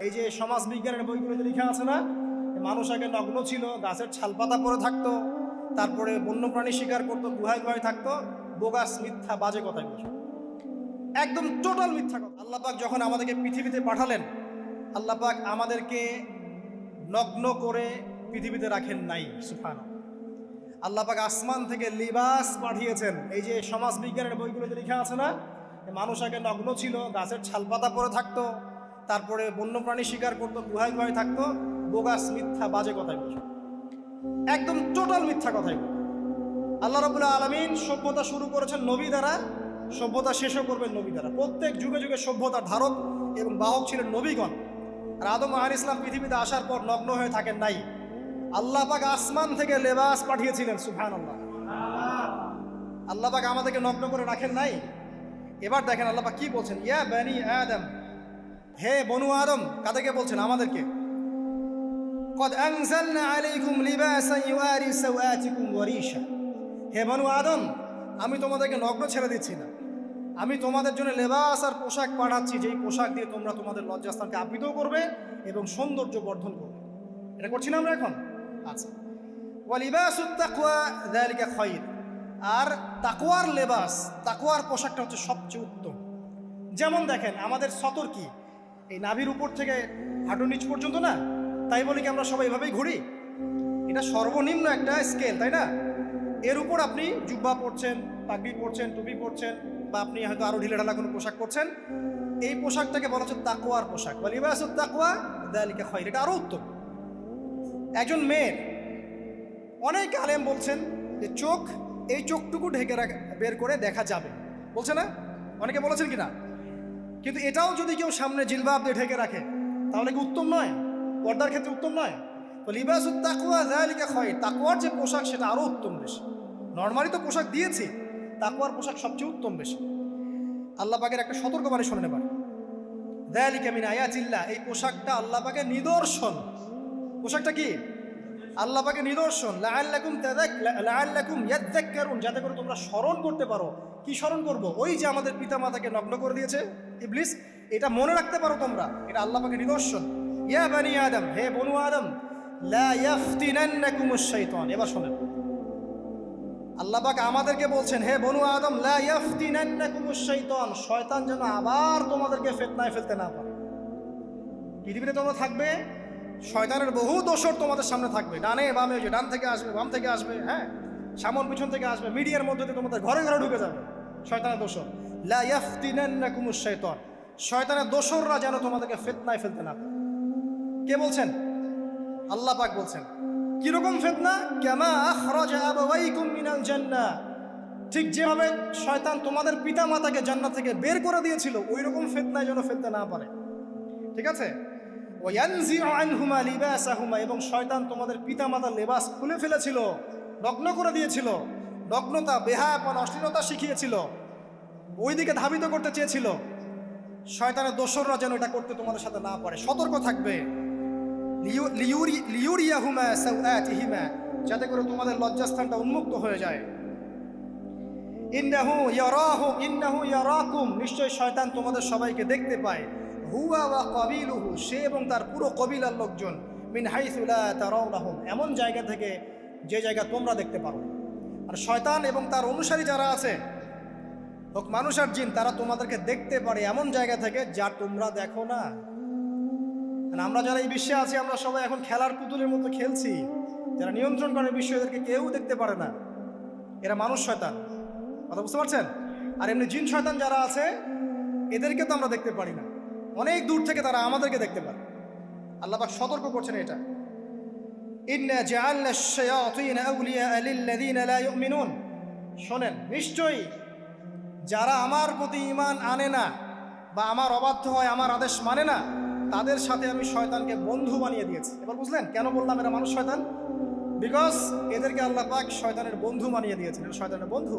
এই যে সমাজ বিজ্ঞানের বইগুলোতে লেখা আছে না, মানুষ আগে নগ্ন ছিল, গাছের ছালপাতা পরে থাকতো, তারপরে বন্যপ্রাণী শিকার করতো, গুহায় গুহায় থাকতো। বোগাস, মিথ্যা, বাজে কথা এগুলো একদম টোটাল মিথ্যা কথা। আল্লাহ পাক যখন আমাদেরকে পৃথিবীতে পাঠালেন, আল্লাহ পাক আমাদেরকে নগ্ন করে পৃথিবীতে রাখেন নাই। সুবহানাল্লাহ। আল্লাহ পাক আসমান থেকে লিবাস পাঠিয়েছেন। এই যে সমাজ বিজ্ঞানের বইগুলোতে লেখা আছে না, মানুষ আগে নগ্ন ছিল, গাছের ছালপাতা পরে থাকতো, তারপরে বন্যপ্রাণী শিকার করতো, গুহায় গুহায় থাকতো। বোগাস, মিথ্যা, বাজে কথা এগুলো একদম টোটাল মিথ্যা কথা এগুলো। আল্লাহ রাব্বুল আলামিন সভ্যতা শুরু করেছেন নবী দ্বারা, সভ্যতা শেষও করবেন নবী দ্বারা। প্রত্যেক যুগে যুগে সভ্যতার ধারক এবং বাহক ছিলেন নবীগণ। আর আদম আলাইহিস সালাম পৃথিবীতে আসার পর নগ্ন হয়ে থাকেন নাই। আল্লাহ পাক আসমান থেকে লেবাস পাঠিয়েছিলেন। সুবহানাল্লাহ। আল্লাহ পাক আমাদেরকে নগ্ন করে রাখেন নাই। এবার দেখেন আল্লাহ পাক কি বলছেন, ইয়া বানি আদম, হে বনু আদম। কাদেরকে বলছেন? আমাদেরকে। কদ আনজালনা আলাইকুম লিবাসান ইউয়ারি সাওআতিকুম ওয়া রিশা, হে বনু আদম, আমি তোমাদেরকে নগ্ন ছেড়ে দিচ্ছি না, আমি তোমাদের জন্য লেবাস আর পোশাক পাঠাচ্ছি, যেই পোশাক দিয়ে তোমরা তোমাদের লজ্জাস্থানকে আবৃত করবে এবং সৌন্দর্য বর্ধন করবে। এটা করছি না আমরা এখন? আচ্ছা। ওয়া লিবাসুত তাকওয়া যালিকা খায়র, আর তাকওয়ার লেবাস, তাকওয়ার পোশাকটা হচ্ছে সবচেয়ে উত্তম। যেমন দেখেন, আমাদের সতর কি এই নাভির উপর থেকে হাঁটুর নিচ পর্যন্ত না? তাই বলি কি আমরা সবাই এভাবেই ঘুরি? এটা সর্বনিম্ন একটা স্কেল, তাই না? এর উপর আপনি জুব্বা পরছেন, পাগড়ি পরছেন, টুপি পরছেন, বা আপনি হয়তো আরো ঢিলেঢালা কোনো পোশাক পরছেন। এই পোশাকটাকে বলা হচ্ছে তাকওয়ার পোশাক। বা লিবাসুত তাকওয়া যালিকা খায়র, এটা আরো উত্তম। একজন মেয়ের, অনেক আলেম বলছেন যে চোখ, এই চোখটুকু ঢেকে বের করে দেখা যাবে, বলছে না? অনেকে বলেছেন কিনা? কিন্তু এটাও যদি কেউ সামনে জিলবাব দিয়ে ঢেকে রাখে, তাহলে কি উত্তম নয়? পর্দার ক্ষেত্রে উত্তম নয়? তো লিবাসুত তাকওয়া যালিকা খায়র, তাকওয়ার যে পোশাক সেটা আরো উত্তম বেশি। নর্মালি তো পোশাক দিয়েছি, তাকওয়ার পোশাক সবচেয়ে উত্তম বেশি। আল্লাহ পাকের একটা সতর্কবাণী শুনে নেবার, যালিকা মিন আয়াতিল্লাহ, এই পোশাকটা আল্লাহ পাকের নিদর্শন। পোশাকটা কি? আল্লাহ পাকের নিদর্শন। লাআল্লাকুম ইয়াযাক্কারুন, যাতে করে তোমরা স্মরণ করতে পারো। কি স্মরণ করব? ওই যে আমাদের পিতা মাতাকে নগ্ন করে দিয়েছে ইবলিস, এটা মনে রাখতে পারো তোমরা, এটা আল্লাহ পাকের নিদর্শন। ইয়া বানি আদম, হে বনু আদম, লা ইয়াফতিনান্নাকুমুশ শাইতান। এবার শোনেন, আল্লাহ পাক আমাদেরকে বলছেন, হে বনু আদম, লা ইয়াফতিনান্নাকুমুশ শাইতান, শয়তান যেন আবার তোমাদেরকে ফিতনায় ফেলতে না পারে। পৃথিবীতে তোমরা থাকবে, শয়তানের বহু দোসর তোমাদের সামনে থাকবে, ডানে বামে, যে ডান থেকে আসবে, বাম থেকে আসবে, হ্যাঁ, সামন পিছন থেকে আসবে, মিডিয়ার মধ্যে দিয়ে তোমাদের ঘরে ঘরে ঢুকে যাবে শয়তানের দোসর। লা ইয়াফতিনান্নাকুমুশ শাইতান, শয়তানের দোসররা যেন তোমাদেরকে ফিতনায় ফেলতে না পারে। কে বলছেন? আল্লাহ পাক বলছেন। কিরকম ফিতনা? কামা আখরাজা আবাওয়াইকুম মিনাল জান্নাহ, ঠিক যেভাবে শয়তান তোমাদের পিতা মাতাকে জান্নাত থেকে বের করে দিয়েছিল, ওই রকম ফিতনায় যেন ফেলতে না পারে। ঠিক আছে? ওয়ায়ানজিউ আনহুমা লিবাসাহুমা, এবং শয়তান তোমাদের পিতা মাতার লেবাস খুলে ফেলেছিল, নগ্ন করে দিয়েছিল, নগ্নতা, বেহায়াপন, অশ্লীলতা শিখিয়েছিল, ওইদিকে ধাবিত করতে চেয়েছিল। শয়তানের দোসররা যেন এটা করতে তোমাদের সাথে না পারে, সতর্ক থাকবে। লিউরিয়াহুমা সাওআতিহিমা, যাতে করে তোমাদের লজ্জাস্থানটা উন্মুক্ত হয়ে যায়। ইন্নাহু ইয়ারাকুম, নিশ্চয় শয়তান তোমাদের সবাইকে দেখতে পায়। হুয়া ওয়া কাবিলুহু, সে এবং তার পুরো কবিলার লোকজন। মিন হাইসু লা তারাউনাহুম, এমন জায়গা থেকে যে জায়গা তোমরা দেখতে পারো। আর শয়তান এবং তার অনুসারী যারা আছে, হোক মানুষ আর জিন, তারা তোমাদেরকে দেখতে পারে এমন জায়গা থেকে যা তোমরা দেখো না। আমরা যারা এই বিশ্বে আছি, আমরা সবাই এখন খেলার পুতুলের মতো খেলছি। যারা নিয়ন্ত্রণ করে বিশ্ব, এদেরকে কেউ দেখতে পারে না। এরা মানুষ শয়তান, কথা বুঝতে পারছেন? আর এমনি জিন শয়তান যারা আছে, এদেরকে তো আমরা দেখতে পারি না, অনেক দূর থেকে তারা আমাদেরকে দেখতে পারে। আল্লাহ পাক সতর্ক করছেন এটা। ইন্না জাআলনা আশ-শায়াতিনা আউলিয়া লিল্লাযিনা লা ইউমিনুন, শোনেন, নিশ্চয়ই যারা আমার প্রতি ঈমান আনে না বা আমার অবাধ্য হয়, আমার আদেশ মানে না, তাদের সাথে আমি শয়তানকে বন্ধু বানিয়ে দিয়েছি। এবার বুঝলেন কেন বললাম এরা মানুষ শয়তান? বিকজ এদেরকে আল্লাহ পাক শয়তানের বন্ধু বানিয়ে দিয়েছেন। এটা শয়তানের বন্ধু।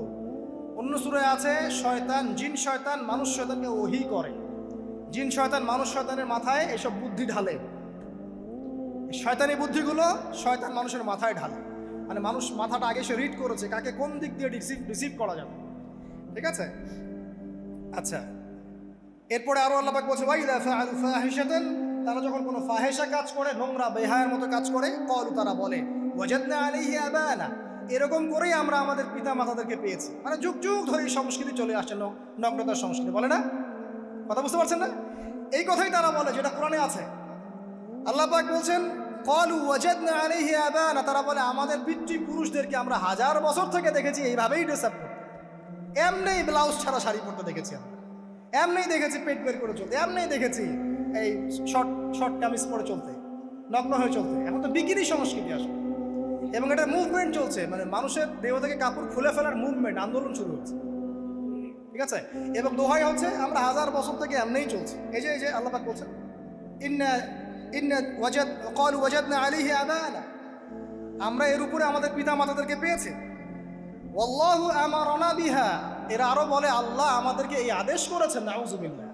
অন্য সূরায় আছে, শয়তান, জিন শয়তান মানুষ শয়তানকে ওহী করে। জিন শয়তান মানুষ শয়তানের মাথায় এসব বুদ্ধি ঢালে। শয়তানি বুদ্ধিগুলো শয়তান মানুষের মাথায় ঢালে, মানে মানুষ মাথাটা আগে সে রিড করেছে কাকে কোন দিক দিয়ে রিসিভ করা যাবে। ঠিক আছে? আচ্ছা, এরপরে আরো আল্লাহ পাক বলছে, ওয়াইদা ফাআলু ফাহিশাতান তারা যখন কোনো ফাহেসা কাজ করে, নোংরা বেহায়ের মতো কাজ করে, কলু তারা বলে ওয়াজাদনা আলাইহি আবানা, এরকম করেই আমরা আমাদের পিতা মাতাদেরকে পেয়েছি। মানে যুগ যুগ ধরে এই সংস্কৃতি চলে আসছে, নগ্নতার সংস্কৃতি, বলে না? কথা বুঝতে পারছেন না? এই কথাই তারা বলে, যেটা কোরআনে আছে। আল্লাহ পাক বলছেন কলু ওয়াজাদনা আলাইহি আবানা, তারা বলে আমাদের পিতৃপুরুষদেরকে আমরা হাজার বছর থেকে দেখেছি এইভাবেই ড্রেস আপ করতে, এমনি ব্লাউজ ছাড়া শাড়ি পরতে দেখেছি আমরা, এমনি দেখেছি পেট বের করে চলতে, এমনি দেখেছি এই শর্ট কামিজ পরে চলতে, নগ্ন হয়ে চলতে। এখন তো বিকিনি সংস্কৃতি আসে এবং এটা মুভমেন্ট চলছে, মানে মানুষের দেহ থেকে কাপড় খুলে ফেলার মুভমেন্ট, আন্দোলন শুরু হচ্ছে, ঠিক আছে? এবং দোহাই হচ্ছে আমরা হাজার বছর থেকে এমনিই চলছে। এই যে আল্লাহ পাক বলছেন ক্বালু ওয়াজাদনা আলাইহি আবানা, আমরা এর উপরে আমাদের পিতা মাতাদেরকে পেয়েছি। ওয়াল্লাহু আমারানা বিহা, এরা আরো বলে আল্লাহ আমাদেরকে এই আদেশ করেছেন। নাউযুবিল্লাহ।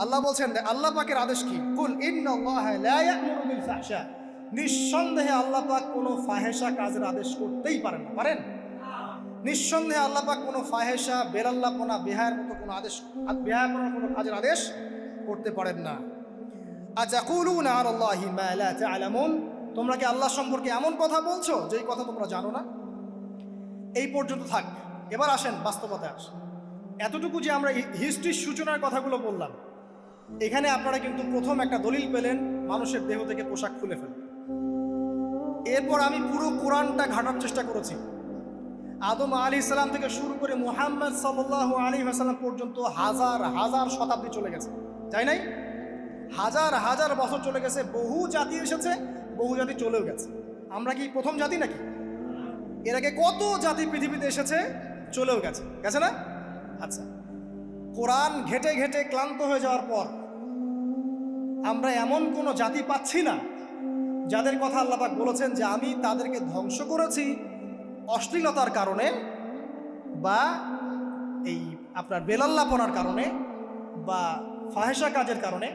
আল্লাহ বলছেন, আল্লাহ পাকের আদেশ কি? কুল ইন্নাল্লাহা লা ইয়া'মুরু বিল ফাহশা, নিঃসন্দেহে আল্লাহ পাক কোনো ফাহেসা কাজের আদেশ করতেই পারেন না। পারেন? নিঃসন্দেহে আল্লাহ পাক কোনো ফাহেসা, বেলাল্লাপনা, বেহায়ের মতো কোনো আদেশ, বেহায়াপনার কোনো কাজের আদেশ করতে পারেন না। আতাকুলুনা আলাল্লাহি মা লা তা'লামুন, তোমরা কি আল্লাহ সম্পর্কে এমন কথা বলছো যেই কথা তোমরা জানো না? এই পর্যন্ত থাক। এবার আসেন বাস্তবতায় আসেন। এতটুকু যে আমরা হিস্ট্রির সূচনার কথাগুলো বললাম, এখানে আপনারা কিন্তু প্রথম একটা দলিল পেলেন মানুষের দেহ থেকে পোশাক খুলে ফেলে। এরপর আমি পুরো কোরআনটা ঘাটার চেষ্টা করেছি, আদম আলাইহিস সালাম থেকে শুরু করে মুহাম্মদ সাল্লাল্লাহু আলাইহি ওয়াসাল্লাম পর্যন্ত হাজার হাজার শতাব্দী চলে গেছে, তাই নাই? হাজার হাজার বছর চলে গেছে, বহু জাতি এসেছে, বহু জাতি চলেও গেছে। আমরা কি প্রথম জাতি নাকি? এর আগে কত জাতি পৃথিবীতে এসেছে, চলেও গেছে, গেছে না? আচ্ছা, কোরআন ঘেটে ঘেটে ক্লান্ত হয়ে যাওয়ার পর আমরা এমন কোনো জাতি পাচ্ছি না যাদের কথা আল্লাহ পাক বলেছেন যে আমি তাদেরকে ধ্বংস করেছি অশ্লীলতার কারণে বা এই আপনার বেলাল্লাপনার কারণে বা ফাহেসা কাজের কারণে।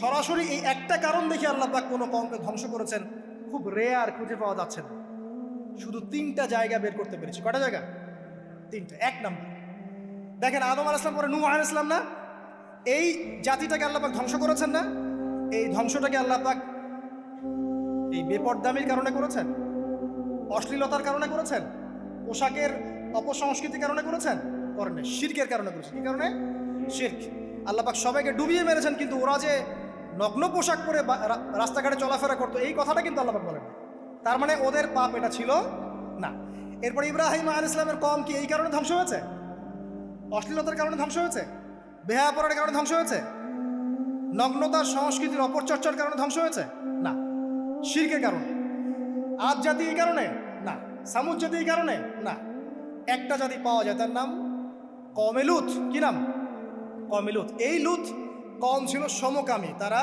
সরাসরি এই একটা কারণ দেখে আল্লাহ পাক কোনো কওমকে ধ্বংস করেছেন খুব রেয়ার, খুঁজে পাওয়া যাচ্ছে না। শুধু 3টা জায়গা বের করতে পেরেছি। কটা জায়গা? 3টা। 1 নম্বর দেখেন, আদম আলাইহিস সালাম পরে নূহ আলাইহিস সালাম না, এই জাতিটাকে আল্লাহ পাক ধ্বংস করেছেন না? এই ধ্বংসটাকে আল্লাহ পাক এই বেপরদামির কারণে করেছেন, অশ্লীলতার কারণে করেছেন, পোশাকের অপসংস্কৃতির কারণে করেছেন? করেন না, শিরকের কারণে করেছেন। কি কারণে? শিরক। আল্লাহ পাক সবাইকে ডুবিয়ে মেরেছেন, কিন্তু ওরা যে নগ্ন পোশাক পরে রাস্তাঘাটে চলাফেরা করতো এই কথাটা কিন্তু আল্লাহ পাক বলেন। তার মানে ওদের পাপ এটা ছিল না। এরপর ইব্রাহিম আলাইহিস সালামের কওম কি এই কারণে ধ্বংস হয়েছে? অশ্লীলতার কারণে ধ্বংস হয়েছে? বেহায়াপনার কারণে ধ্বংস হয়েছে? নগ্নতার সংস্কৃতির অপচর্চার কারণে ধ্বংস হয়েছে? না, শিরকের কারণে। আদ জাতি এই কারণে না, সামুদ জাতি এই কারণে না। একটা জাতি পাওয়া যায়, তার নাম কওমে লূত। কি নাম? কওমে লূত। এই লূত কওম ছিল সমকামী, তারা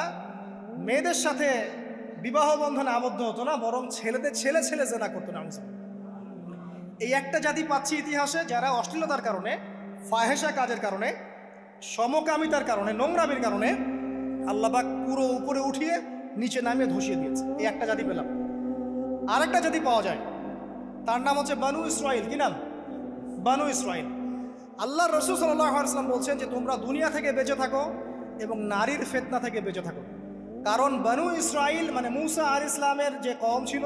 মেয়েদের সাথে বিবাহ বন্ধনে আবদ্ধ হতো না, বরং ছেলেদের ছেলে ছেলে জেনা করতো না। এই একটা জাতি পাচ্ছি ইতিহাসে যারা অশ্লীলতার কারণে, ফাহেসা কাজের কারণে, সমকামিতার কারণে, নোংরামির কারণে আল্লাহ পাক পুরো উপরে উঠিয়ে নিচে নামিয়ে ধসিয়ে দিয়েছে। এই একটা জাতি পেলাম। আরেকটা জাতি পাওয়া যায়, তার নাম হচ্ছে বানু ইসরাইল। কি নাম? বানু ইসরাইল। আল্লাহ রাসূল সাল্লাল্লাহু আলাইহি ওয়াসাল্লাম বলছেন যে তোমরা দুনিয়া থেকে বেঁচে থাকো এবং নারীর ফিতনা থেকে বেঁচে থাকো। কারণ বানু ইসরাইল মানে মূসা আলাইহিস সালামের যে কওম ছিল,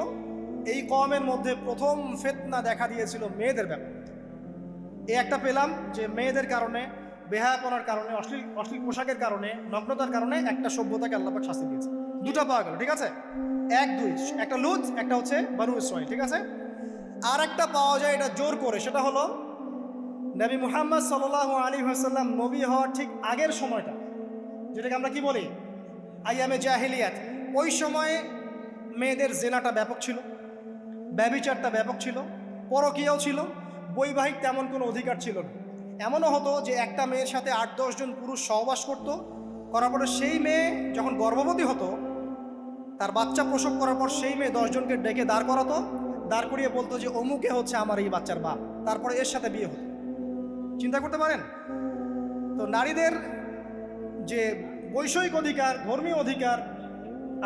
এই কওমের মধ্যে প্রথম ফিতনা দেখা দিয়েছিল মেয়েদের ব্যাপারে। এই একটা পেলাম যে মেয়েদের কারণে, বেহায়াপনার কারণে, অশ্লীল পোশাকের কারণে, নগ্নতার কারণে একটা সভ্যতাকে আল্লাহ পাক শাস্তি দিয়েছে। 2টা পাওয়া গেল, ঠিক আছে? 1 2, একটা লূত, একটা হচ্ছে বানু ইসরাইল, ঠিক আছে? আর একটা পাওয়া যায় এটা জোর করে, সেটা হলো নবী মুহাম্মদ সাল্লাল্লাহু আলাইহি ওয়াসাল্লাম নবী হওয়ার ঠিক আগের সময়টা, যেটাকে আমরা কি বলি আইয়ামে জাহিলিয়াত। ওই সময়ে মেয়েদের জেনাটা ব্যাপক ছিল, ব্যভিচারটা ব্যাপক ছিল, পরকীয়াও ছিল, বৈবাহিক তেমন কোনো অধিকার ছিল না। এমনও হতো যে একটা মেয়ের সাথে 8-10 জন পুরুষ সহবাস করতো, করার পরে সেই মেয়ে যখন গর্ভবতী হতো, তার বাচ্চা প্রসব করার পর সেই মেয়ে 10 জনকে ডেকে দাঁড় করাতো, দাঁড় করিয়ে বলতো যে অমুকে হচ্ছে আমার এই বাচ্চার বাপ, তারপরে এর সাথে বিয়ে হতো। চিন্তা করতে পারেন তো? নারীদের যে বৈষয়িক অধিকার, ধর্মীয় অধিকার,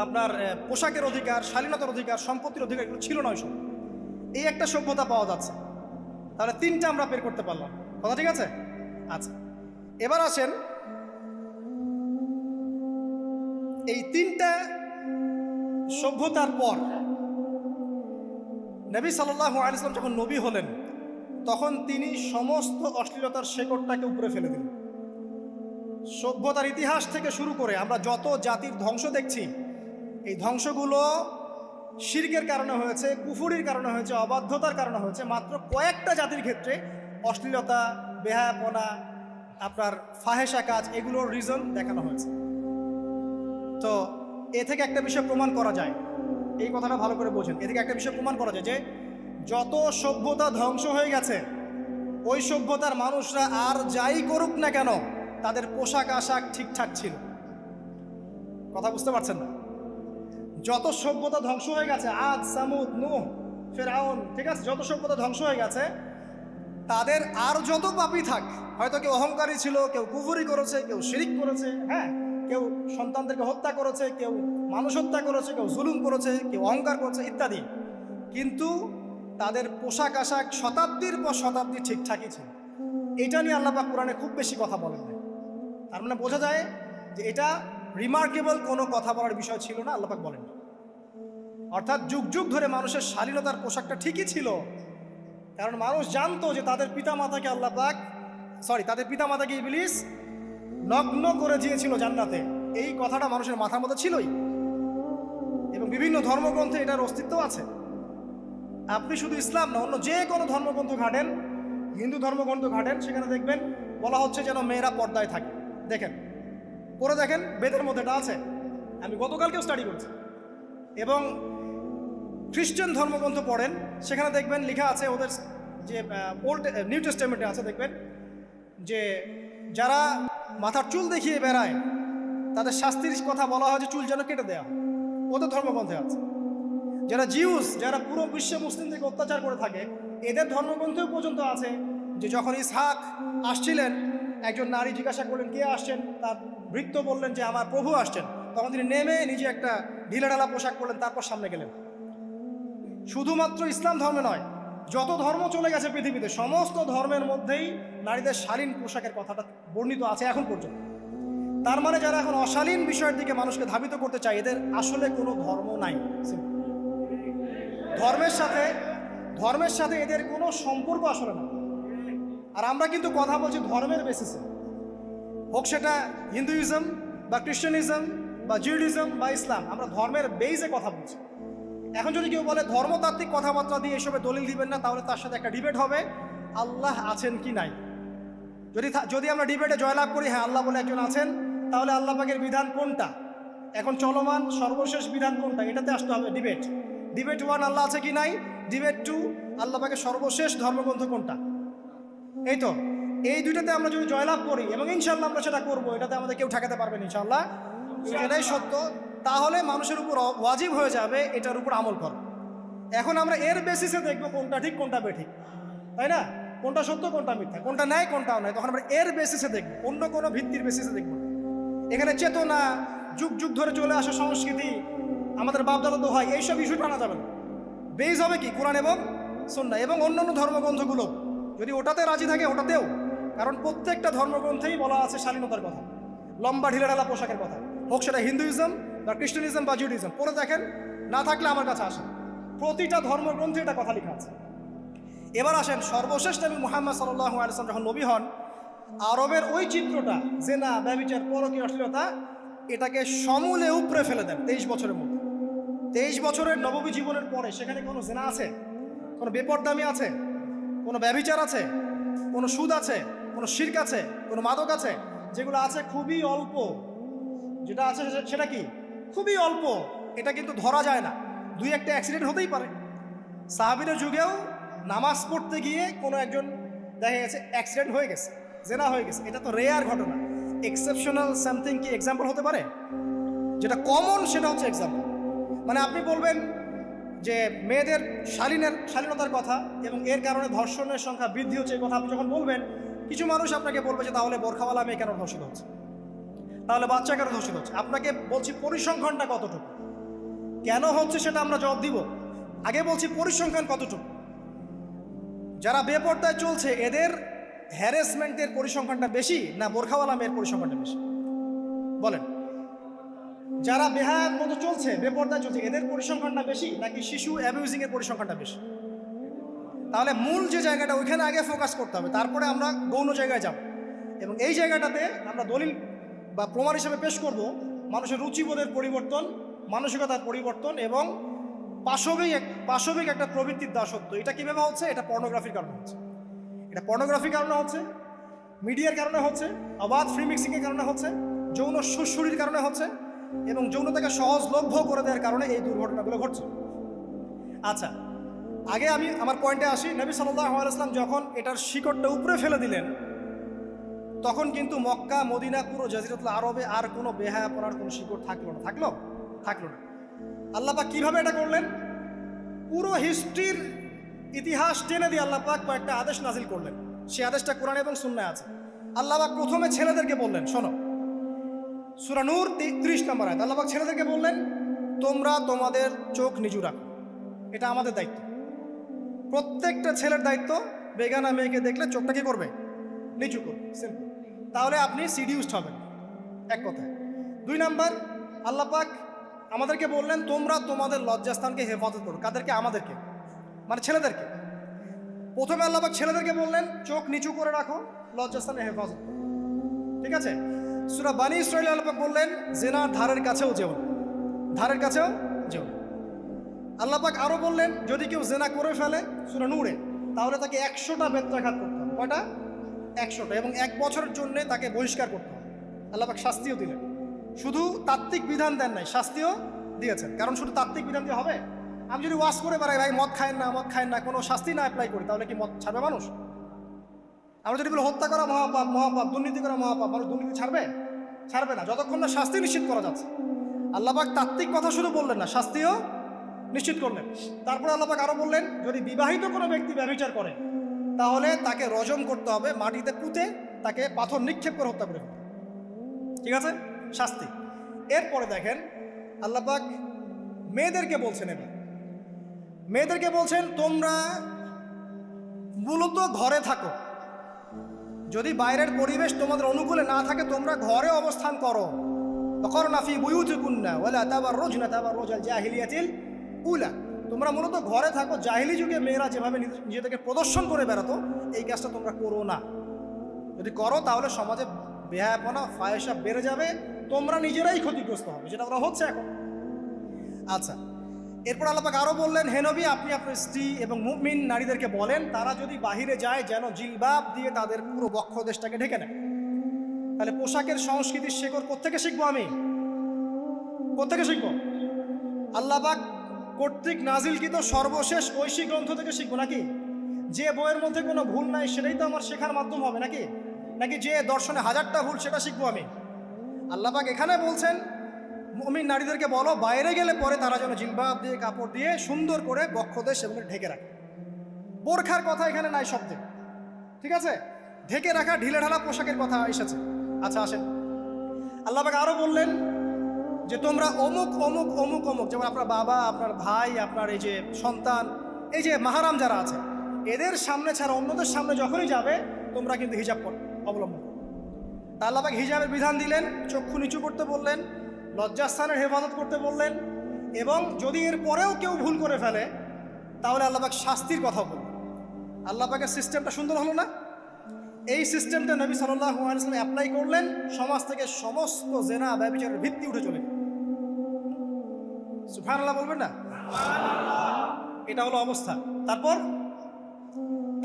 আপনার পোশাকের অধিকার, শালীনতার অধিকার, সম্পত্তির অধিকার, এগুলো ছিল না ওই সময়। এই একটা সভ্যতা পাওয়া যাচ্ছে। তাহলে 3টা আমরা বের করতে পারলাম। কথা ঠিক আছে? আচ্ছা, এবার আসেন এই তিনটা সভ্যতার পর নবী সাল্লাল্লাহু আলাইহি ওয়াসাল্লাম যখন নবী হলেন, তখন তিনি সমস্ত অশ্লীলতার শেকড়টাকে উপরে ফেলে দিলেন। সভ্যতার ইতিহাস থেকে শুরু করে আমরা যত জাতির ধ্বংস দেখছি, এই ধ্বংসগুলো শিরকের কারণে হয়েছে, কুফুরির কারণে হয়েছে, অবাধ্যতার কারণে হয়েছে। মাত্র কয়েকটা জাতির ক্ষেত্রে অশ্লীলতা, বেহায়াপনা, আপনার ফাহেসা কাজ, এগুলোর রিজন দেখানো হয়েছে। তো এ থেকে একটা বিষয় প্রমাণ করা যায়, এই কথাটা ভালো করে বোঝেন। এ থেকে একটা বিষয় প্রমাণ করা যায় যে যত সভ্যতা ধ্বংস হয়ে গেছে, ওই সভ্যতার মানুষরা আর যাই করুক না কেন, তাদের পোশাক আশাক ঠিকঠাক ছিল। কথা বুঝতে পারছেন না? যত সভ্যতা ধ্বংস হয়ে গেছে, আদ, সামুদ, নূহ, ফেরাউন, ঠিক আছে, যত সভ্যতা ধ্বংস হয়ে গেছে, তাদের আর যত পাপী থাক, হয়তো কেউ অহংকারী ছিল, কেউ কুফরি করেছে, কেউ শিরিক করেছে, হ্যাঁ, কেউ সন্তানদেরকে হত্যা করেছে, কেউ মানুষ হত্যা করেছে, কেউ জুলুম করেছে, কেউ অহংকার করেছে ইত্যাদি, কিন্তু তাদের পোশাক আশাক শতাব্দীর পর শতাব্দী ঠিকঠাকই ছিল। এটা নিয়ে আল্লাহ পাক কোরআনে খুব বেশি কথা বলেন না। তার মানে বোঝা যায় যে এটা রিমার্কেবল কোনো কথা বলার বিষয় ছিল না, আল্লাহ পাক বলেন। অর্থাৎ যুগ যুগ ধরে মানুষের শালীনতার পোশাকটা ঠিকই ছিল, কারণ মানুষ জানতো যে তাদের পিতামাতাকে আল্লাহ পাক তাদের পিতামাতাকে ইবলিস নগ্ন করে দিয়েছিল জান্নাতে। এই কথাটা মানুষের মাথার মধ্যে ছিলই, এবং বিভিন্ন ধর্মগ্রন্থে এটার অস্তিত্ব আছে। আপনি শুধু ইসলাম না, অন্য যে কোনো ধর্মগ্রন্থ ঘাটেন, হিন্দু ধর্মগ্রন্থ ঘাটেন, সেখানে দেখবেন বলা হচ্ছে যেন মেয়েরা পর্দায় থাকে। দেখেন, পরে দেখেন, বেদের মধ্যে এটা আছে, আমি গতকালকেও স্টাডি করছি। এবং খ্রিস্টান ধর্মগ্রন্থ পড়েন, সেখানে দেখবেন লেখা আছে, ওদের যে ওল্ড নিউ টেস্টামেন্টে আছে, দেখবেন যে যারা মাথার চুল দেখিয়ে বেড়ায়, তাদের শাস্তির কথা বলা হয় যে চুল যেন কেটে দেওয়া হয়, ওদের ধর্মগ্রন্থে আছে। যারা জিউস, যারা পুরো বিশ্বে মুসলিমদেরকে অত্যাচার করে থাকে, এদের ধর্মগ্রন্থেও পর্যন্ত আছে যে যখন ইসহাক আসছিলেন, একজন নারী জিজ্ঞাসা করলেন কে আসছেন, তার ভৃত্য বললেন যে আমার প্রভু আসছেন। তখন তিনি নেমে নিজে একটা ঢিলাঢালা পোশাক পরলেন, তারপর সামনে গেলেন। শুধুমাত্র ইসলাম ধর্মে নয়, যত ধর্ম চলে গেছে পৃথিবীতে, সমস্ত ধর্মের মধ্যেই নারীদের শালীন পোশাকের কথাটা বর্ণিত আছে এখন পর্যন্ত। তার মানে যারা এখন অশালীন বিষয়ের দিকে মানুষকে ধাবিত করতে চায়, এদের আসলে কোনো ধর্ম নাই। ধর্মের সাথে এদের কোনো সম্পর্ক আসলে না। আর আমরা কিন্তু কথা বলছি ধর্মের বেসিসে, হোক সেটা হিন্দুইজম বা খ্রিস্টানিজম বা জিউডিজম বা ইসলাম, আমরা ধর্মের বেইজে কথা বলছি। এখন যদি কেউ বলে ধর্মতাত্ত্বিক কথাবার্তা দিয়ে এসবে দলিল দিবেন না, তাহলে তার সাথে একটা ডিবেট হবে আল্লাহ আছেন কি নাই। যদি আমরা ডিবেটে জয়লাভ করি, হ্যাঁ আল্লাহ বলে একজন আছেন, তাহলে আল্লাহ পাকের বিধান কোনটা, এখন চলমান সর্বশেষ বিধান কোনটা, এটাতে আসতে হবে ডিবেট। ডিবেট 1 আল্লাহ আছে কি নাই, ডিবেট 2 আল্লাহ পাকের সর্বশেষ ধর্মগ্রন্থ কোনটা। এই তো, এই দুইটাতে আমরা যদি জয়লাভ করি, এবং ইনশাল্লাহ আমরা সেটা করবো, এটাতে আমাদের কেউ ঠেকাতে পারবেন ইনশাল্লাহ, এটাই সত্য, তাহলে মানুষের উপর ওয়াজিব হয়ে যাবে এটার উপর আমল করা। এখন আমরা এর বেসিসে দেখবো কোনটা ঠিক কোনটা বেঠিক, তাই না, কোনটা সত্য কোনটা মিথ্যা, কোনটা ন্যায় কোনটাও নয়, তখন আমরা এর বেসিসে দেখবো, অন্য কোনো ভিত্তির বেসিসে দেখবো। এখানে চেতনা, যুগ যুগ ধরে চলে আসা সংস্কৃতি, আমাদের বাপদাদা দোহাই, এইসব ইস্যু টানা যাবে না। বেস হবে কি কোরআন এবং সুন্নাহ, এবং অন্যান্য ধর্মগ্রন্থগুলো যদি ওটাতে রাজি থাকে ওটাতেও, কারণ প্রত্যেকটা ধর্মগ্রন্থেই বলা আছে শালীনতার কথা, লম্বা ঢিলেঢালা পোশাকের কথা, হোক সেটা হিন্দুইজম বা খ্রিস্টানিজম বা জিউডিজম। পরে দেখেন, না থাকলে আমার কাছে আসেন, প্রতিটা ধর্মগ্রন্থে এটা কথা লেখা আছে। এবার আসেন, সর্বশেষ নবী মুহাম্মদ সাল্লাল্লাহু আলাইহি ওয়াসাল্লাম যখন নবী হন, আরবের ওই চিত্রটা, জেনা, ব্যভিচার, পরকীয়া, অশ্লীলতা, এটাকে সমূলে উপড়ে ফেলে দেন 23 বছরের মধ্যে। 23 বছরের নববী জীবনের পরে সেখানে কোনো জেনা আছে, কোনো বেপরদামি আছে, কোনো ব্যভিচার আছে, কোনো সুদ আছে, কোনো শিরক আছে, কোনো মাদক আছে? যেগুলো আছে খুবই অল্প, যেটা আছে সেটা কি খুবই অল্প, এটা কিন্তু ধরা যায় না। 2-1টা অ্যাক্সিডেন্ট হতেই পারে। সাহাবীদের যুগেও নামাজ পড়তে গিয়ে কোনো একজন দেখা গেছে অ্যাক্সিডেন্ট হয়ে গেছে, জেনা হয়ে গেছে, এটা তো রেয়ার ঘটনা। এক্সেপশনাল সামথিং কি এক্সাম্পল হতে পারে? যেটা কমন সেটা হচ্ছে এক্সাম্পল। মানে আপনি বলবেন যে মেয়েদের শালীনতার কথা এবং এর কারণে ধর্ষণের সংখ্যা বৃদ্ধি হচ্ছে, এই কথা আপনি যখন বলবেন, কিছু মানুষ আপনাকে বলবে যে তাহলে বোরখাওয়ালা মেয়ে কেন ধর্ষিত হচ্ছে, তাহলে বাচ্চা কেন ধর্ষিত হচ্ছে। আপনাকে বলছি পরিসংখ্যানটা কতটুকু, কেন হচ্ছে সেটা আমরা জবাব দিব। আগে বলছি পরিসংখ্যান কতটুকু। যারা বেপর্দায় চলছে এদের হ্যারাসমেন্টের পরিসংখ্যানটা বেশি, না বোরখাওয়ালা মেয়ের পরিসংখ্যানটা বেশি? বলেন। যারা বেহায়ার মতো চলছে, বেপর্দায় চলছে, এদের পরিসংখ্যানটা বেশি নাকি শিশু অ্যাবিউজিং এর পরিসংখ্যানটা বেশি? তাহলে মূল যে জায়গাটা ওইখানে আগে ফোকাস করতে হবে, তারপরে আমরা গৌণ জায়গায় যাব। এবং এই জায়গাটাতে আমরা দলিল বা প্রমাণ হিসেবে পেশ করব মানুষের রুচিবোধের পরিবর্তন, মানসিকতার পরিবর্তন এবং পাশবিক একটা প্রবৃত্তির দাসত্ব। এটা কীভাবে হচ্ছে? এটা পর্নোগ্রাফির কারণে হচ্ছে, এটা পর্নোগ্রাফির কারণে হচ্ছে, মিডিয়ার কারণে হচ্ছে, অবাধ ফ্রি মিক্সিংয়ের কারণে হচ্ছে, যৌন সুরসুরির কারণে হচ্ছে এবং যৌনতাকে সহজলভ্য করে দেওয়ার কারণে এই দুর্ঘটনাগুলো ঘটছে। আচ্ছা, আগে আমি আমার পয়েন্টে আসি। নবী সাল্লাল্লাহু আলাইহি ওয়াসাল্লাম যখন এটার শিকড়টা উপরে ফেলে দিলেন, তখন কিন্তু মক্কা, মদিনা, পুরো জাজিরাতুল আরবে আর কোনো বেহায়াপনার কোনো শিকড় থাকলো না। থাকলো না। আল্লাহ পাক কীভাবে এটা করলেন? পুরো হিস্ট্রির ইতিহাস টেনে দিয়ে আল্লাহ পাক কয়েকটা আদেশ নাজিল করলেন। সেই আদেশটা কোরআন এবং সুন্নায় আছে। আল্লাহ পাক প্রথমে ছেলেদেরকে বললেন, শোনো, সূরা নূর 30 নম্বর আয়াত। আল্লাহ পাক ছেলেদেরকে বললেন, তোমরা তোমাদের চোখ নিচু রাখো। এটা আমাদের দায়িত্ব, প্রত্যেকটা ছেলের দায়িত্ব। বেগানা মেয়েকে দেখলে চোখটা কি করবে? নিচু করবে, সিম্পল। তাহলে আপনি সিডিউসড হবেন, এক কথায়। 2 নাম্বার, আল্লাহ পাক আমাদেরকে বললেন, তোমরা তোমাদের লজ্জাস্থানকে হেফাজত করো। কাদেরকে? আমাদেরকে, মানে ছেলেদেরকে। প্রথমে আল্লাহ পাক ছেলেদেরকে বললেন, চোখ নিচু করে রাখো, লজ্জাস্থানে হেফাজত করো। ঠিক আছে? সূরা বানী ইসরাঈল আল্লাহ পাক বললেন, জিনার ধারের কাছেও যেও না, ধারের কাছেও যেও না। আল্লাহ পাক আরও বললেন, যদি কেউ জেনা করে ফেলে, সূরা নূরে, তাহলে তাকে 100টা বেত্রাঘাত করতে হবে। কয়টা? 100টা। এবং 1 বছরের জন্য তাকে বহিষ্কার করতে হবে। আল্লাহ পাক শাস্তিও দিলেন, শুধু তাত্ত্বিক বিধান দেন নাই, শাস্তিও দিয়েছেন। কারণ শুধু তাত্ত্বিক বিধান দিয়ে হবে? আমি যদি ওয়াজ করে বেড়াই, ভাই মদ খায়েন না, কোনো শাস্তি না অ্যাপ্লাই করি, তাহলে কি মদ ছাড়বে মানুষ? আমরা যদি বলি হত্যা করা মহাপাপ, দুর্নীতি করা মহাপাপ, মানুষ দুর্নীতি ছাড়বে না যতক্ষণ না শাস্তি নিশ্চিত করা যাচ্ছে। আল্লাহ পাক তাত্ত্বিক কথা শুধু বললেন না, শাস্তিও নিশ্চিত করলেন। তারপরে আল্লাহ পাক আরও বললেন, যদি বিবাহিত কোনো ব্যক্তি ব্যভিচার করে, তাহলে তাকে রজম করতে হবে, মাটিতে পুঁতে তাকে পাথর নিক্ষেপ করে হত্যা করে। ঠিক আছে? শাস্তি। এরপরে দেখেন আল্লাহ পাক মেয়েদেরকে বলছেন, এবার মেয়েদেরকে বলছেন, তোমরা মূলত ঘরে থাকো। যদি বাইরের পরিবেশ তোমাদের অনুকূলে না থাকে, তোমরা ঘরে অবস্থান করো। ওয়াকরনা ফি বুয়ুতিকুন্না ওয়ালা তাবাররুজনা তাবাররুজাল জাহিলিয়াতিল উলা। তোমরা মূলত ঘরে থাকো। জাহিলি যুগে মেয়েরা যেভাবে নিজেদেরকে প্রদর্শন করে বেড়াতো, এই কাজটা তোমরা করো না। যদি করো তাহলে সমাজে বেহায়াপনা, ফায়সা বেড়ে যাবে, তোমরা নিজেরাই ক্ষতিগ্রস্ত হবে, যেটা ওরা হচ্ছে এখন। আচ্ছা, এরপর আল্লাহ পাক আরও বললেন, হে নবী, আপনি আপনার স্ত্রী এবং মুমিন নারীদেরকে বলেন, তারা যদি বাহিরে যায় যেন জিলবাব দিয়ে তাদের পুরো বক্ষদেশটাকে ঢেকে নেয়। তাহলে পোশাকের সংস্কৃতির শেকড় কোত্থেকে শিখবো? আমি কোত্থেকে শিখবো? আল্লাহ পাক কর্তৃক নাজিলকৃত সর্বশেষ ঐশী গ্রন্থ থেকে শিখবো নাকি? যে বইয়ের মধ্যে কোনো ভুল নাই সেটাই তো আমার শেখার মাধ্যম হবে নাকি যে দর্শনে 1000টা ভুল সেটা শিখবো আমি? আল্লাহ পাক এখানে বলছেন, মুমিন নারীদেরকে বলো, বাইরে গেলে পরে তারা যেন জিলবাব দিয়ে, কাপড় দিয়ে সুন্দর করে বক্ষদেশ এবং ঢেকে রাখে। বোরখার কথা এখানে নাই শব্দে। ঠিক আছে? ঢেকে রাখা, ঢিলে ঢালা পোশাকের কথা এসেছে। আচ্ছা, আসেন, আল্লাহ পাক আরও বললেন যে তোমরা অমুক অমুক অমুক অমুক, যেমন আপনার বাবা, আপনার ভাই, আপনার এই যে সন্তান, এই যে মাহারাম যারা আছে, এদের সামনে ছাড়া অন্যদের সামনে যখনই যাবে, তোমরা কিন্তু হিজাব অবলম্বন করো। তা আল্লাহ পাক হিজাবের বিধান দিলেন, চক্ষু নিচু করতে বললেন, লজ্জাস্থানের হেফাজত করতে বললেন, এবং যদি এর পরেও কেউ ভুল করে ফেলে, তাহলে আল্লাহ পাক শাস্তির কথা বললেন। আল্লাহ পাকের সিস্টেমটা সুন্দর হলো না? এই সিস্টেমটা নবী সাল্লাল্লাহু আলাইহি ওয়াসাল্লাম অ্যাপ্লাই করলেন, সমাজ থেকে সমস্ত জেনা ব্যভিচারের ভিত্তি উঠে চলে গেল। সুবহানাল্লাহ বলবেন না? এটা হলো অবস্থা।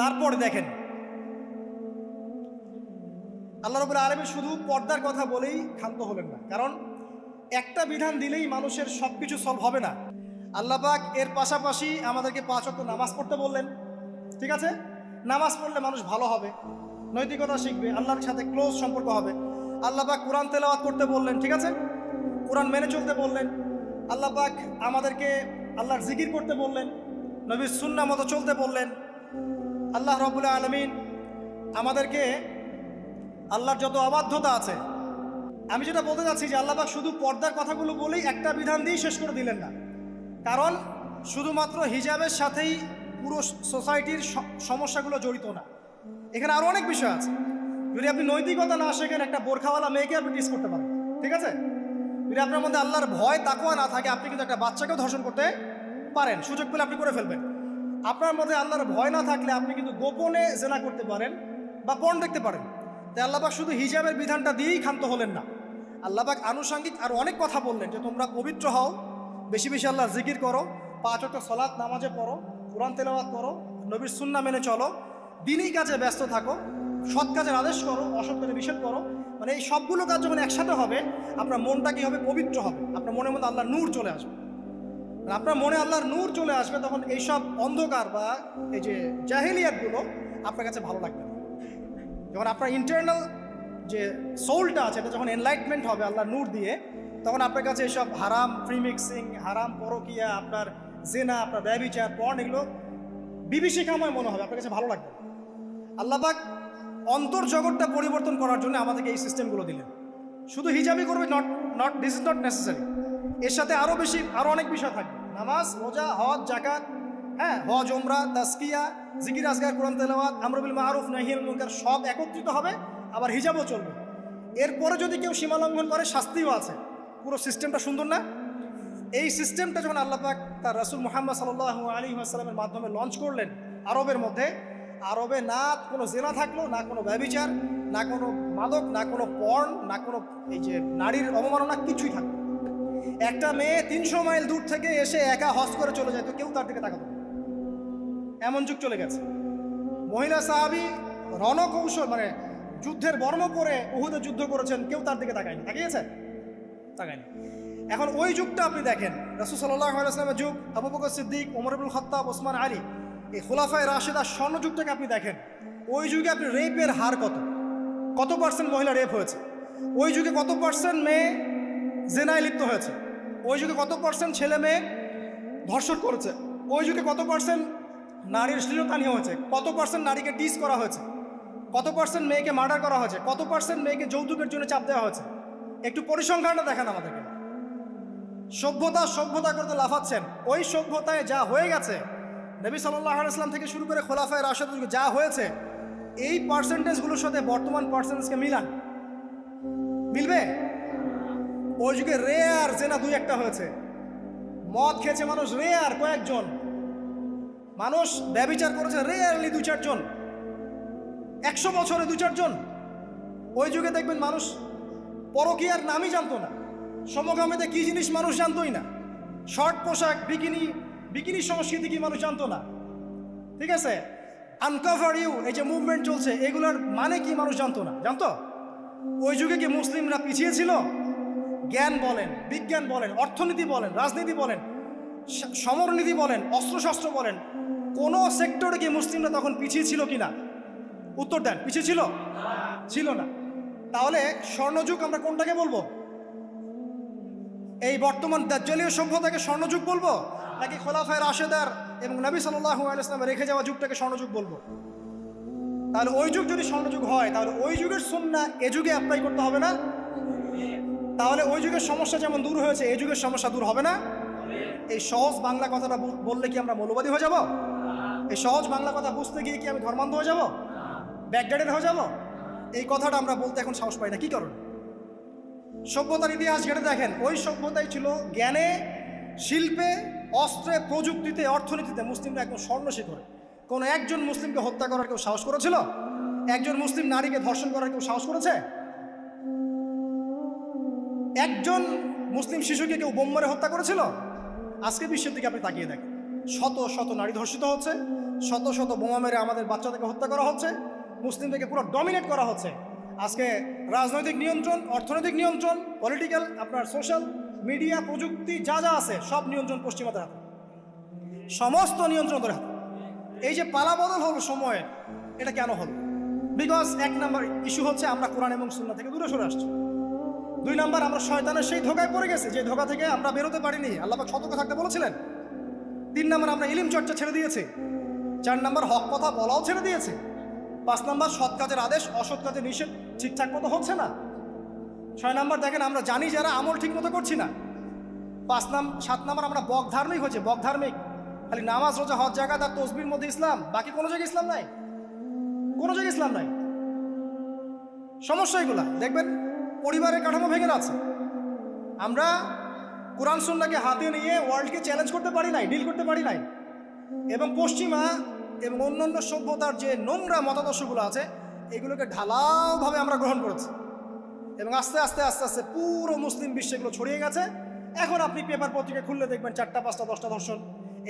তারপর দেখেন, আল্লাহ রাব্বুল আলামিন শুধু পর্দার কথা বলেই ক্ষান্ত হলেন না, কারণ একটা বিধান দিলেই মানুষের সব কিছু সলভ হবে না। আল্লাহ পাক এর পাশাপাশি আমাদেরকে 5 ওয়াক্ত নামাজ পড়তে বললেন। ঠিক আছে? নামাজ পড়লে মানুষ ভালো হবে, নৈতিকতা শিখবে, আল্লাহর সাথে ক্লোজ সম্পর্ক হবে। আল্লাহ পাক কোরআন তেলাওয়াত করতে বললেন। ঠিক আছে? কোরআন মেনে চলতে বললেন। আল্লাহ পাক আমাদেরকে আল্লাহর জিকির করতে বললেন, নবীর সুন্নাহ মতো চলতে বললেন। আল্লাহ রাব্বুল আলামিন আমাদেরকে আল্লাহর যত অবাধ্যতা আছে, আমি যেটা বলতে চাচ্ছি যে আল্লাহ পাক শুধু পর্দার কথাগুলো বলেই একটা বিধান দিয়েই শেষ করে দিলেন না, কারণ শুধুমাত্র হিজাবের সাথেই পুরো সোসাইটির সমস্যাগুলো জড়িত না, এখানে আরও অনেক বিষয় আছে। যদি আপনি নৈতিকতা না শেখেন, একটা বোরখাওয়ালা মেয়েকে আপনি টিস করতে পারেন। ঠিক আছে? যদি আপনার মধ্যে আল্লাহর ভয় তাকওয়া না থাকে, আপনি কিন্তু একটা বাচ্চাকেও ধর্ষণ করতে পারেন, সুযোগ পেলে আপনি করে ফেলবেন। আপনার মধ্যে আল্লাহর ভয় না থাকলে আপনি কিন্তু গোপনে জেনা করতে পারেন বা পর্ন দেখতে পারেন। তাই আল্লাহ পাক শুধু হিজাবের বিধানটা দিয়েই ক্ষান্ত হলেন না, আল্লাহ পাক আনুষঙ্গিক আরও অনেক কথা বললেন যে তোমরা পবিত্র হও, বেশি বেশি আল্লাহর জিকির করো, 5 ওয়াক্ত সালাত নামাজে পড়ো, কোরআন তেলাওয়াত করো, নবীর সুন্নাহ মেনে চলো, দিনই কাজে ব্যস্ত থাকো, সৎ কাজের আদেশ করো, অসৎ কাজে নিষেধ করো। মানে এই সবগুলো কাজ যখন একসাথে হবে, আপনার মনটা কি হবে? পবিত্র হবে। আপনার মনের মধ্যে আল্লাহর নূর চলে আসবে। আপনার মনে আল্লাহর নূর চলে আসবে, তখন এইসব অন্ধকার বা এই যে জাহিলিয়াতগুলো আপনার কাছে ভালো লাগবে না। যখন আপনার ইন্টারনাল যে সোলটা আছে, এটা যখন এনলাইটমেন্ট হবে আল্লাহর নূর দিয়ে, তখন আপনার কাছে এসব হারাম প্রিমিক্সিং, হারাম পরকিয়া, আপনার জেনা, আপনার ব্যভিচার, পর্ন, এগুলো বিভীষিকাময় মনে হবে, আপনার কাছে ভালো লাগবে। আল্লাহ পাক অন্তর জগৎটা পরিবর্তন করার জন্য আমাদেরকে এই সিস্টেমগুলো দিলেন। শুধু হিজাবই করবে দিস ইজ নট নেসেসারি। এর সাথে আরও অনেক বিষয় থাকবে, নামাজ, রোজা, হজ, যাকাত, হ্যাঁ, হজ, উমরা, তাসকিয়া, জিকির আজগার, কোরআন তেলাওয়াত, আমর বিল মারুফ, নাহি আনিল মুনকার, সব একত্রিত হবে। আবার হিজাবও চলবে। এরপরে যদি কেউ সীমা লঙ্ঘন করে, শাস্তিও আছে। পুরো সিস্টেমটা সুন্দর না? এই সিস্টেমটা যখন আল্লাহ পাক তার রাসূল মুহাম্মদ সাল্লাল্লাহু আলাইহি ওয়াসাল্লামের মাধ্যমে লঞ্চ করলেন আরবের মধ্যে, আরবে না কোনো জেনা থাকলো, না কোনো ব্যভিচার, না কোনো মাদক, না কোনো পর্ন, না কোনো এই যে নারীর অবমাননা, কিছুই থাকলো। একটা মেয়ে 300 মাইল দূর থেকে এসে একা হজ করে চলে যায়, তো কেউ তার দিকে তাকাতো না। এমন যুগ চলে গেছে। মহিলা সাহাবী রণকৌশল মানে যুদ্ধের বর্ম পরে উহুদে যুদ্ধ করেছেন, কেউ তার দিকে তাকায়নি। তাকিয়েছে? তাকায়নি। এখন ওই যুগটা আপনি দেখেন, রাসূল সাল্লাল্লাহু আলাইহি ওয়াসাল্লামের যুগ, আবু বকর সিদ্দিক, ওমর ইবনুল খাত্তাব, ওসমান আলী, এই খুলাফায়ে রাশিদার স্বর্ণ যুগটাকে আপনি দেখেন। ওই যুগে আপনি রেপের হার কত পার্সেন্ট মহিলা রেপ হয়েছে? ওই যুগে কত পার্সেন্ট মেয়ে জেনায় লিপ্ত হয়েছে? ওই যুগে কত পার্সেন্ট ছেলে মেয়ে ধর্ষণ করেছে? ওই যুগে কত পার্সেন্ট নারীর শ্লীলতাহানি হয়েছে? কত পার্সেন্ট নারীকে টিজ করা হয়েছে? কত পার্সেন্ট মেয়েকে মার্ডার করা হয়েছে? কত পার্সেন্ট মেয়েকে যৌতুকের জন্য চাপ দেওয়া হয়েছে? একটু পরিসংখ্যানটা দেখেন আমাদেরকে। সভ্যতা করতে লাফাচ্ছেন। ওই সভ্যতায় যা হয়ে গেছে, নবী সাল্লাল্লাহু আলাইহি ওয়াসাল্লাম থেকে শুরু করে খোলাফায়ে রাশিদুল যা হয়েছে, এই পার্সেন্টেজগুলোর সাথে বর্তমান পার্সেন্টেজকে মিলবে? ওই যুগে রেয়ার জেনা 2-1টা হয়েছে। মদ খেয়েছে মানুষ রেয়ার কয়েকজন, মানুষ ব্যভিচার করেছে রেয়ারলি 2-4 জন, 100 বছরে 2-4 জন। ওই যুগে দেখবেন মানুষ পরকীয়ার নামই জানতো না, সমকামিতা কি জিনিস মানুষ জানতোই না, শর্ট পোশাক, বিকিনি সংস্কৃতি কি মানুষ জানতো না, ঠিক আছে? আনকভার ইউ, এই যে মুভমেন্ট চলছে, এগুলোর মানে কি মানুষ জানতো না, জানতো? ওই যুগে কি মুসলিমরা পিছিয়ে ছিল? জ্ঞান বলেন, বিজ্ঞান বলেন, অর্থনীতি বলেন, রাজনীতি বলেন, সমরনীতি বলেন, অস্ত্রশস্ত্র বলেন, কোনো সেক্টরে কি মুসলিমরা তখন পিছিয়ে ছিল কিনা? উত্তর দেন, পিছিয়ে ছিল না। তাহলে স্বর্ণযুগ আমরা কোনটাকে বলবো? এই বর্তমান দাজ্জালীয় সভ্যতাকে স্বর্ণযুগ বলবো, নাকি খোলাফায়ে রাশেদার এবং নবী সাল্লাল্লাহু আলাইহি ওয়াসাল্লাম রেখে যাওয়া যুগটাকে স্বর্ণযুগ বলবো? তাহলে ওই যুগ যদি স্বর্ণযুগ হয়, তাহলে ওই যুগের সুন্নাহ এ যুগে অ্যাপ্লাই করতে হবে না? তাহলে ওই যুগের সমস্যা যেমন দূর হয়েছে, এই যুগের সমস্যা দূর হবে না? এই সহজ বাংলা কথাটা বললে কি আমরা মৌলবাদী হয়ে যাব? এই সহজ বাংলা কথা বুঝতে গিয়ে কি আমি ধর্মান্ধ হয়ে যাব, ব্যাকডেটেড হয়ে যাব? এই কথাটা আমরা বলতে এখন সাহস পাই না। কি কারণ? সভ্যতার ইতিহাস ঘেটে দেখেন, ওই সভ্যতাই ছিল জ্ঞানে, শিল্পে, অস্ত্রে, প্রযুক্তিতে, অর্থনীতিতে মুসলিমরা একদম স্বর্ণ শিখরে। কোনো একজন মুসলিমকে হত্যা করার কেউ সাহস করেছিল? একজন মুসলিম নারীকে ধর্ষণ করার কেউ সাহস করেছে? একজন মুসলিম শিশুকে কেউ বোম মেরে হত্যা করেছিল? আজকে বিশ্বের দিকে আপনি তাকিয়ে দেখেন, শত শত নারী ধর্ষিত হচ্ছে, শত শত বোমা মেরে আমাদের বাচ্চাদেরকে হত্যা করা হচ্ছে, মুসলিমদেরকে পুরো ডমিনেট করা হচ্ছে। আজকে রাজনৈতিক নিয়ন্ত্রণ, অর্থনৈতিক নিয়ন্ত্রণ, পলিটিক্যাল, আপনার সোশ্যাল মিডিয়া, প্রযুক্তি যা আছে সব নিয়ন্ত্রণ পশ্চিমাদের হাতে, সমস্ত নিয়ন্ত্রণ ধরে হাতে। এই যে পালাবদল হলো সময়ে, এটা কেন হলো? বিকজ 1 নাম্বার ইস্যু হচ্ছে আমরা কোরআন এবং সুন্নাহ থেকে দূরে সরে আসছি। 2 নাম্বার, আমরা শয়তানের সেই ধোকায় পড়ে গেছি, যে ধোকা থেকে আমরা বেরোতে পারিনি, আল্লাহ পাক সতর্ক থাকতে বলেছিলেন। 3 নাম্বার, আমরা ইলম চর্চা ছেড়ে দিয়েছি। 4 নাম্বার, হক কথা বলাও ছেড়ে দিয়েছি। 5 নাম্বার, সৎ কাজের আদেশ, অসৎ কাজের নিষেধ ঠিকঠাক মতো হচ্ছে না। 6 নাম্বার, দেখেন আমরা জানি যারা আমল ঠিক মতো করছি না। 7 নাম্বার, আমরা বক ধার্মিক হচ্ছে, বক ধার্মিক, খালি নামাজ, রোজা, হজ, যাকাত আর তসবির মধ্যে ইসলাম, বাকি কোনো জায়গায় ইসলাম নাই, কোনো জায়গায় ইসলাম নাই। সমস্যা এগুলা দেখবেন, পরিবারের কাঠামো ভেঙে যাচ্ছে, আমরা কোরআন সুন্নাহকে হাতে নিয়ে ওয়ার্ল্ডকে চ্যালেঞ্জ করতে পারি নাই, ডিল করতে পারি নাই। এবং পশ্চিমা এবং অন্যান্য সভ্যতার যে নোংরা মতাদর্শগুলো আছে এগুলোকে ঢালাওভাবে আমরা গ্রহণ করেছি এবং আস্তে আস্তে আস্তে আস্তে পুরো মুসলিম বিশ্বে এগুলো ছড়িয়ে গেছে। এখন আপনি পেপার পত্রিকা খুললে দেখবেন 4টা 5টা 10টা ধর্ষণ,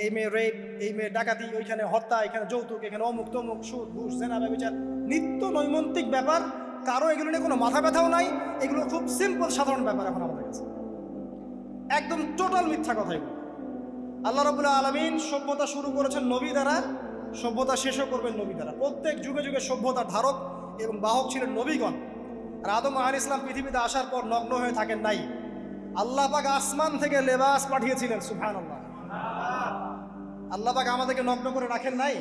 এই মেয়ে রেপ, এই মেয়ে ডাকাতি, ওইখানে হত্যা, এখানে যৌতুক, এখানে অমুক তমুক, সুদ ঘুষ জেনা ব্যভিচার, নিত্য নৈমিত্তিক ব্যাপার। কারো এগুলো নিয়ে কোনো মাথা ব্যথাও নাই, এগুলো খুব সিম্পল সাধারণ ব্যাপার এখন আমাদের কাছে, একদম টোটাল মিথ্যা কথা এগুলো। আল্লাহ রাব্বুল আলামিন সভ্যতা শুরু করেছেন নবী দ্বারা, সভ্যতা শেষও করবেন নবী দ্বারা। প্রত্যেক যুগে যুগে সভ্যতার ধারক এবং বাহক ছিলেন নবীগণ। আর আদম আলাইহিস সালাম পৃথিবীতে আসার পর নগ্ন হয়ে থাকেন নাই। আল্লাহ পাক আসমান থেকে লেবাস পাঠিয়েছিলেন, সুবহানাল্লাহ। আল্লাহ পাক আমাদেরকে নগ্ন করে রাখেন নাই।